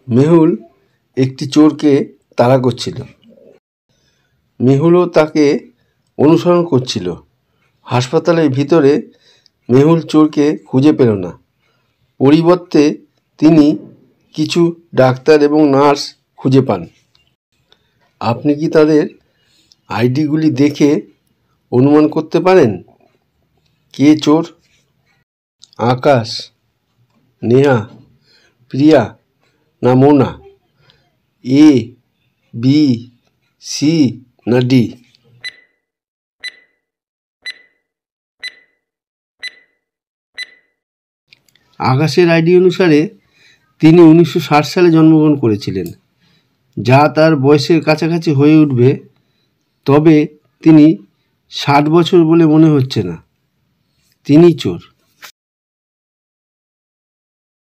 মেহুল একটি চোরকে তাড়া করছিল। মেহুলও তাকে অনুসরণ করছিল। হাসপাতালের ভিতরে মেহুল চোরকে খুঁজে পেল না। পরিবর্তে তিনি কিছু ডাক্তার এবং নার্স খুঁজে পান। আপনি কি তাদের আইডিগুলি দেখে অনুমান করতে পারেন কে চোর? আকাশ, নেহা, প্রিয়া না মোনা? এ, বি, সি না ডি? আকাশের আইডি অনুসারে তিনি 1960 সালে জন্মগ্রহণ করেছিলেন, যা তার বয়সের কাছাকাছি হয়ে উঠবে। তবে তিনি 60 বছর বলে মনে হচ্ছে না। তিনি চোর।